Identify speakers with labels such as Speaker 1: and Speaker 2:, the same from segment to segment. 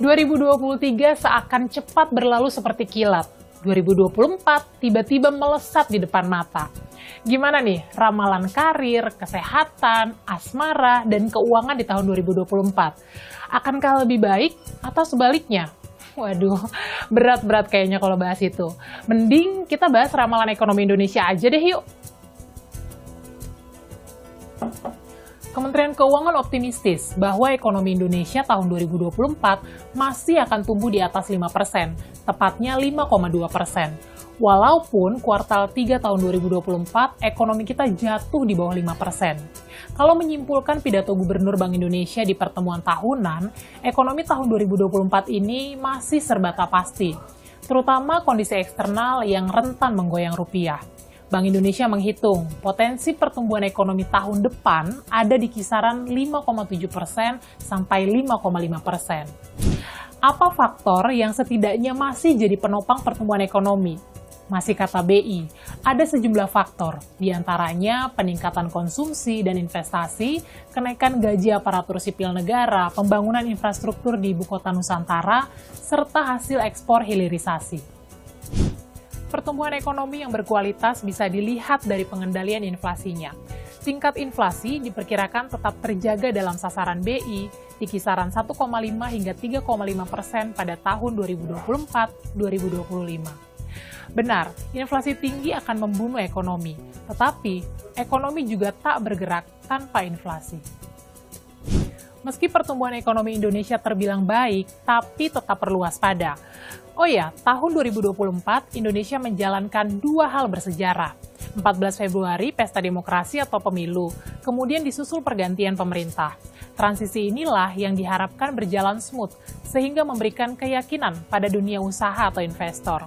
Speaker 1: 2023 seakan cepat berlalu seperti kilat. 2024 tiba-tiba melesat di depan mata. Gimana nih ramalan karir, kesehatan, asmara, dan keuangan di tahun 2024? Akankah lebih baik atau sebaliknya? Waduh, berat-berat kayaknya kalau bahas itu. Mending kita bahas ramalan ekonomi Indonesia aja deh yuk. Kementerian Keuangan optimistis bahwa ekonomi Indonesia tahun 2024 masih akan tumbuh di atas 5%, tepatnya 5,2%. Walaupun kuartal 3 tahun 2024 ekonomi kita jatuh di bawah 5%. Kalau menyimpulkan pidato Gubernur Bank Indonesia di pertemuan tahunan, ekonomi tahun 2024 ini masih serba tak pasti, terutama kondisi eksternal yang rentan menggoyang rupiah. Bank Indonesia menghitung potensi pertumbuhan ekonomi tahun depan ada di kisaran 5,7% sampai 5,5%. Apa faktor yang setidaknya masih jadi penopang pertumbuhan ekonomi? Masih kata BI, ada sejumlah faktor, diantaranya peningkatan konsumsi dan investasi, kenaikan gaji aparatur sipil negara, pembangunan infrastruktur di Ibu Kota Nusantara, serta hasil ekspor hilirisasi. Pertumbuhan ekonomi yang berkualitas bisa dilihat dari pengendalian inflasinya. Tingkat inflasi diperkirakan tetap terjaga dalam sasaran BI di kisaran 1,5 hingga 3,5% pada tahun 2024-2025. Benar, inflasi tinggi akan membunuh ekonomi, tetapi ekonomi juga tak bergerak tanpa inflasi. Meski pertumbuhan ekonomi Indonesia terbilang baik, tapi tetap perlu waspada. Oh ya, tahun 2024 Indonesia menjalankan dua hal bersejarah. 14 Februari, Pesta Demokrasi atau Pemilu, kemudian disusul pergantian pemerintah. Transisi inilah yang diharapkan berjalan smooth, sehingga memberikan keyakinan pada dunia usaha atau investor.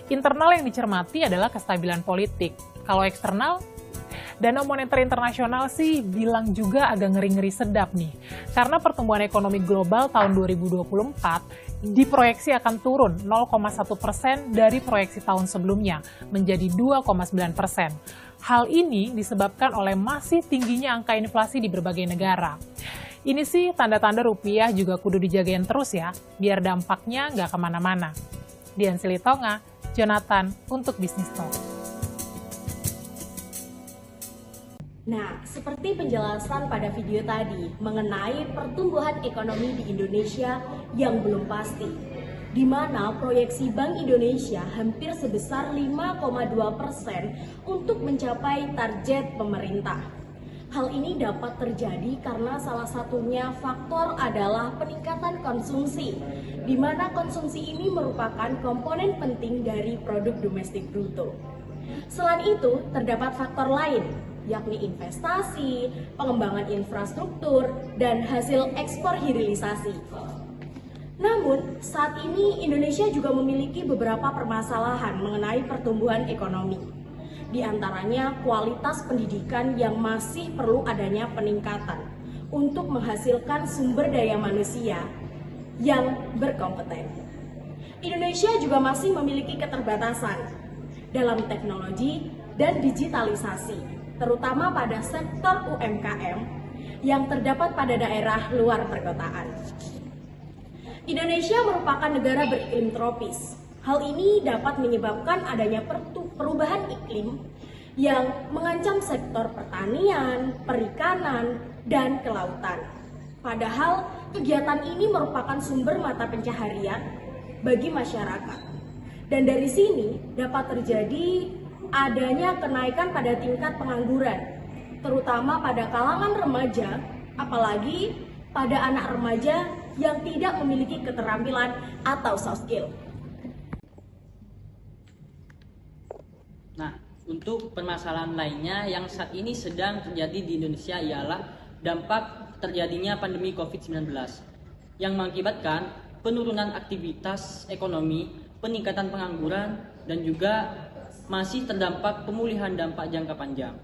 Speaker 1: Internal yang dicermati adalah kestabilan politik. Kalau eksternal, Dana Moneter Internasional sih bilang juga agak ngeri-ngeri sedap nih. Karena pertumbuhan ekonomi global tahun 2024 diproyeksi akan turun 0,1% dari proyeksi tahun sebelumnya menjadi 2,9%. Hal ini disebabkan oleh masih tingginya angka inflasi di berbagai negara. Ini sih tanda-tanda rupiah juga kudu dijagain terus ya, biar dampaknya nggak kemana-mana. Dian Silitonga, Jonathan untuk Bisnis Talk.
Speaker 2: Nah, seperti penjelasan pada video tadi mengenai pertumbuhan ekonomi di Indonesia yang belum pasti, di mana proyeksi Bank Indonesia hampir sebesar 5,2% untuk mencapai target pemerintah. Hal ini dapat terjadi karena salah satunya faktor adalah peningkatan konsumsi, di mana konsumsi ini merupakan komponen penting dari produk domestik bruto. Selain itu, terdapat faktor lain, yakni investasi, pengembangan infrastruktur, dan hasil ekspor hilirisasi. Namun, saat ini Indonesia juga memiliki beberapa permasalahan mengenai pertumbuhan ekonomi. Di antaranya kualitas pendidikan yang masih perlu adanya peningkatan untuk menghasilkan sumber daya manusia yang berkompeten. Indonesia juga masih memiliki keterbatasan dalam teknologi dan digitalisasi, terutama pada sektor UMKM yang terdapat pada daerah luar perkotaan. Indonesia merupakan negara beriklim tropis. Hal ini dapat menyebabkan adanya perubahan iklim yang mengancam sektor pertanian, perikanan, dan kelautan. Padahal kegiatan ini merupakan sumber mata pencaharian bagi masyarakat. Dan dari sini dapat terjadi adanya kenaikan pada tingkat pengangguran, terutama pada kalangan remaja, apalagi pada anak remaja yang tidak memiliki keterampilan atau soft skill.
Speaker 3: Nah, untuk permasalahan lainnya yang saat ini sedang terjadi di Indonesia ialah dampak terjadinya pandemi COVID-19 yang mengakibatkan penurunan aktivitas ekonomi, peningkatan pengangguran, dan juga masih terdampak pemulihan dampak jangka panjang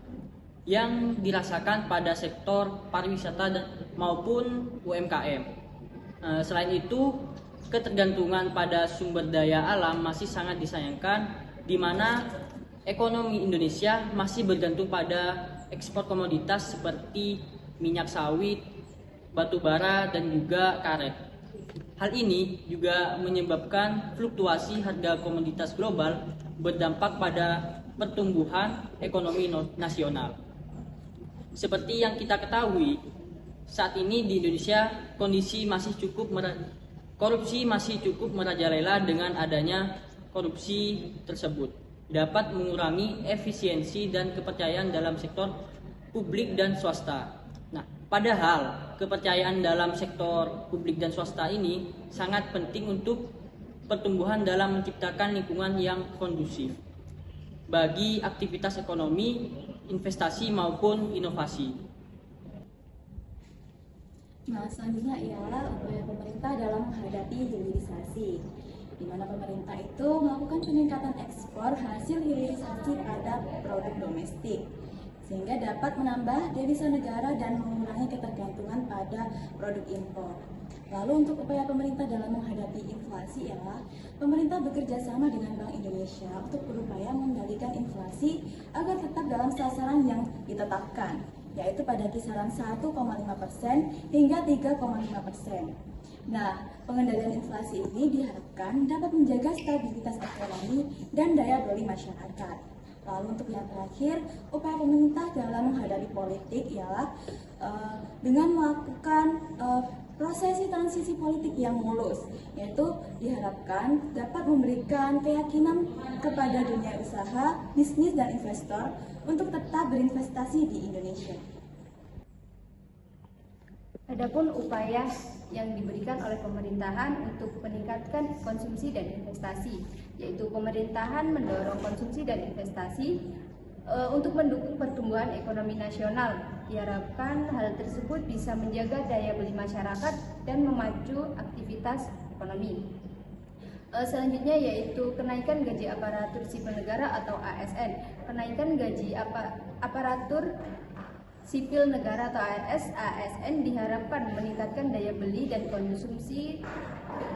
Speaker 3: yang dirasakan pada sektor pariwisata maupun UMKM. Selain itu, ketergantungan pada sumber daya alam masih sangat disayangkan, di mana ekonomi Indonesia masih bergantung pada ekspor komoditas seperti minyak sawit, batu bara, dan juga karet. Hal ini juga menyebabkan fluktuasi harga komoditas global berdampak pada pertumbuhan ekonomi nasional. Seperti yang kita ketahui, saat ini di Indonesia korupsi masih cukup merajalela. Dengan adanya korupsi tersebut dapat mengurangi efisiensi dan kepercayaan dalam sektor publik dan swasta. Nah, padahal kepercayaan dalam sektor publik dan swasta ini sangat penting untuk pertumbuhan dalam menciptakan lingkungan yang kondusif bagi aktivitas ekonomi, investasi maupun inovasi.
Speaker 2: Nah, selanjutnya ialah upaya pemerintah dalam menghadapi hilirisasi, di mana pemerintah itu melakukan peningkatan ekspor hasil hilirisasi pada produk domestik, sehingga dapat menambah devisa negara dan mengurangi ketergantungan pada produk impor. Lalu untuk upaya pemerintah dalam menghadapi inflasi ialah pemerintah bekerja sama dengan Bank Indonesia untuk berupaya mengendalikan inflasi agar tetap dalam sasaran yang ditetapkan, yaitu pada kisaran 1,5% hingga 3,5%. Nah, pengendalian inflasi ini diharapkan dapat menjaga stabilitas ekonomi dan daya beli masyarakat. Lalu untuk yang terakhir, upaya pemerintah dalam menghadapi politik ialah dengan melakukan prosesi transisi politik yang mulus, yaitu diharapkan dapat memberikan keyakinan kepada dunia usaha, bisnis, dan investor untuk tetap berinvestasi di Indonesia.
Speaker 4: Adapun upaya yang diberikan oleh pemerintahan untuk meningkatkan konsumsi dan investasi, yaitu pemerintahan mendorong konsumsi dan investasi untuk mendukung pertumbuhan ekonomi nasional. Diharapkan hal tersebut bisa menjaga daya beli masyarakat dan memacu aktivitas ekonomi. Selanjutnya yaitu kenaikan gaji aparatur sipil negara atau ASN. Kenaikan gaji aparatur sipil negara atau ASN diharapkan meningkatkan daya beli dan konsumsi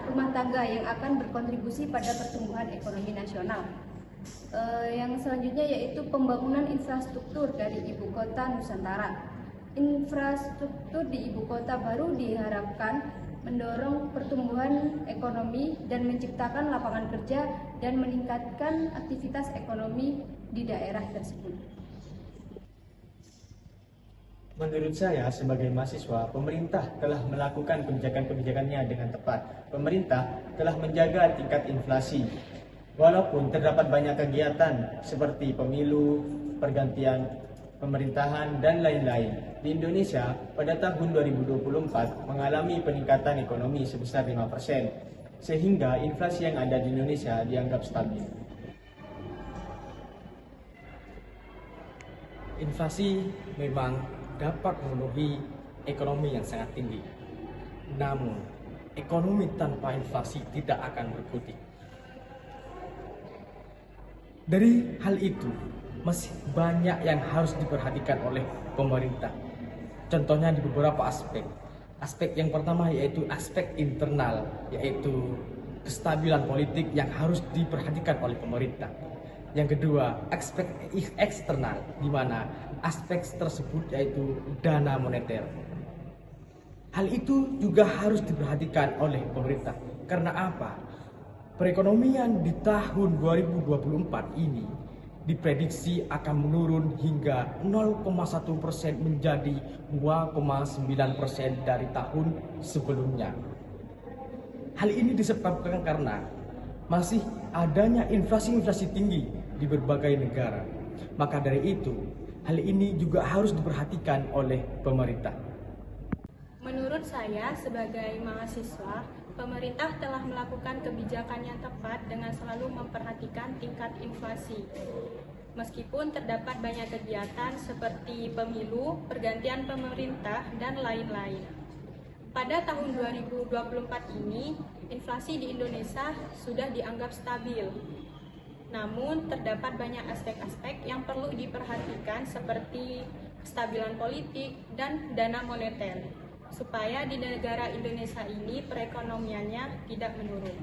Speaker 4: rumah tangga yang akan berkontribusi pada pertumbuhan ekonomi nasional. Yang selanjutnya yaitu pembangunan infrastruktur dari ibu kota Nusantara. Infrastruktur di ibu kota baru diharapkan mendorong pertumbuhan ekonomi dan menciptakan lapangan kerja dan meningkatkan aktivitas ekonomi di daerah tersebut.
Speaker 5: Menurut saya, sebagai mahasiswa, pemerintah telah melakukan kebijakan-kebijakannya dengan tepat. Pemerintah telah menjaga tingkat inflasi. Walaupun terdapat banyak kegiatan seperti pemilu, pergantian pemerintahan, dan lain-lain, di Indonesia pada tahun 2024 mengalami peningkatan ekonomi sebesar 5%, sehingga inflasi yang ada di Indonesia dianggap stabil.
Speaker 6: Inflasi memang dapat memenuhi ekonomi yang sangat tinggi. Namun, ekonomi tanpa inflasi tidak akan berkutik. Dari hal itu, masih banyak yang harus diperhatikan oleh pemerintah. Contohnya di beberapa aspek. Aspek yang pertama yaitu aspek internal, yaitu kestabilan politik yang harus diperhatikan oleh pemerintah. Yang kedua, aspek eksternal, di mana aspek tersebut yaitu dana moneter. Hal itu juga harus diperhatikan oleh pemerintah. Karena apa? Perekonomian di tahun 2024 ini diprediksi akan menurun hingga 0,1% menjadi 2,9% dari tahun sebelumnya. Hal ini disebabkan karena masih adanya inflasi tinggi di berbagai negara. Maka dari itu, hal ini juga harus diperhatikan oleh pemerintah.
Speaker 7: Menurut saya, sebagai mahasiswa, pemerintah telah melakukan kebijakan yang tepat dengan selalu memperhatikan tingkat inflasi. Meskipun terdapat banyak kegiatan seperti pemilu, pergantian pemerintah, dan lain-lain. Pada tahun 2024 ini, inflasi di Indonesia sudah dianggap stabil. Namun, terdapat banyak aspek-aspek yang perlu diperhatikan seperti kestabilan politik dan dana moneter, supaya di negara Indonesia ini perekonomiannya tidak menurun.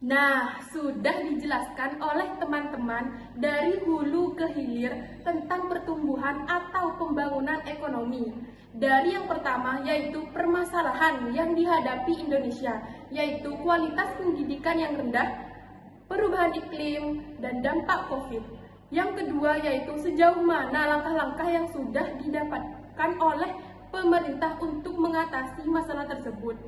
Speaker 7: Nah, sudah dijelaskan oleh teman-teman dari hulu ke hilir tentang pertumbuhan atau pembangunan ekonomi. Dari yang pertama yaitu permasalahan yang dihadapi Indonesia, yaitu kualitas pendidikan yang rendah, perubahan iklim, dan dampak COVID. Yang kedua yaitu sejauh mana langkah-langkah yang sudah didapatkan oleh pemerintah untuk mengatasi masalah tersebut.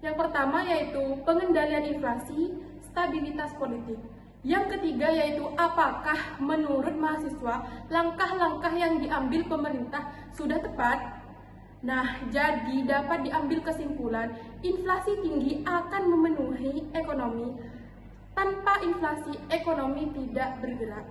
Speaker 7: Yang pertama yaitu pengendalian inflasi, stabilitas politik. Yang ketiga yaitu apakah menurut mahasiswa langkah-langkah yang diambil pemerintah sudah tepat? Nah, jadi dapat diambil kesimpulan inflasi tinggi akan memenuhi ekonomi. Tanpa inflasi, ekonomi tidak bergerak.